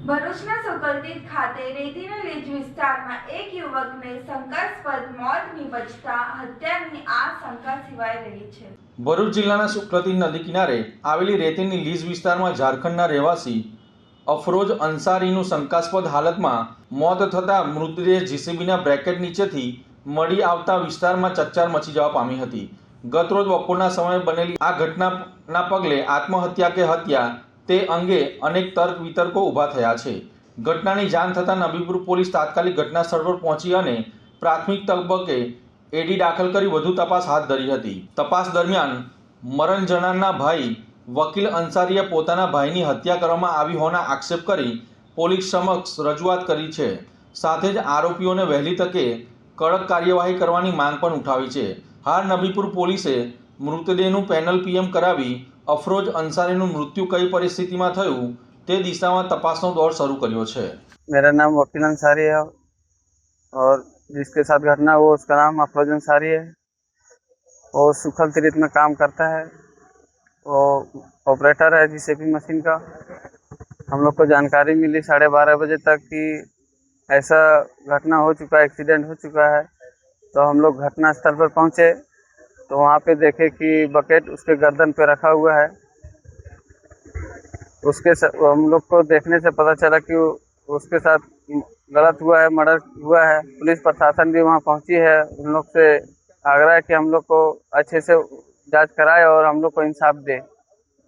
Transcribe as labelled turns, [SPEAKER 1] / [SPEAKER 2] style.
[SPEAKER 1] ભરૂચના સુકલતીત ખાતે રેતીના લીજ વિસ્તારમાં એક યુવકને શંકાસ્પદ મોત નીપજતા હત્યાની આશંકા સેવાઈ રહી છે।
[SPEAKER 2] ભરૂચ જિલ્લાના સુકલતીત નદી કિનારે આવેલી રેતીની લીજ વિસ્તારમાં ઝારખંડના રહેવાસી અફરોજ અંસારીનું શંકાસ્પદ હાલતમાં મોત થતાં મૃતદેહ જીસીબીના બ્રેકેટ નીચેથી મળી આવતા વિસ્તારમાં ચકચાર મચી જવા પામી હતી। ગતરોજ બપોરના સમયે બનેલી આ ઘટનાના પગલે આત્મહત્યા કે હત્યા તે અંગે અનેક તર્ક વિતર્કો ઊભા થયા છે। ઘટનાની જાણ થતાં નબીપુર પોલીસ તાત્કાલિક ઘટના સ્થળ પર પહોંચી અને પ્રાથમિક તબક્કે એડી દાખલ કરી વધુ તપાસ હાથ ધરી હતી। તપાસ દરમિયાન મરણ જનારના ભાઈ વકીલ અંસારીએ પોતાના ભાઈની હત્યા કરવામાં આવી હોવાના આક્ષેપ કરી પોલીસ સમક્ષ રજૂઆત કરી છે। સાથે જ આરોપીઓને વહેલી તકે કડક કાર્યવાહી કરવાની માંગ પણ ઉઠાવી છે। હાલ નબીપુર પોલીસે મૃતદેહનું પેનલ પીએમ કરાવી અફરોજ અંસારીનું मृत्यु कई परिस्थिति में थयुं ते दिशा में तपासनो दौर शुरू कर्यो छे।
[SPEAKER 3] मेरा नाम वकील अंसारी है और जिसके साथ घटना हुआ उसका नाम अफरोज अंसारी है। वो सुखल तीर्थ में काम करता है, वो ऑपरेटर है जीसीबी मशीन का। हम लोग को जानकारी मिली 12:30 बजे तक कि ऐसा घटना हो चुका है, एक्सीडेंट हो चुका है। तो हम लोग घटना स्थल पर पहुँचे तो वहाँ पे देखे कि बकेट उसके गर्दन पे रखा हुआ है। हम लोग को देखने से पता चला कि उसके साथ गलत हुआ है, मर्डर हुआ है। पुलिस प्रशासन भी वहाँ पहुँची है। उन लोग से आग्रह है कि हम लोग को अच्छे से जांच कराए और हम लोग को इंसाफ दे।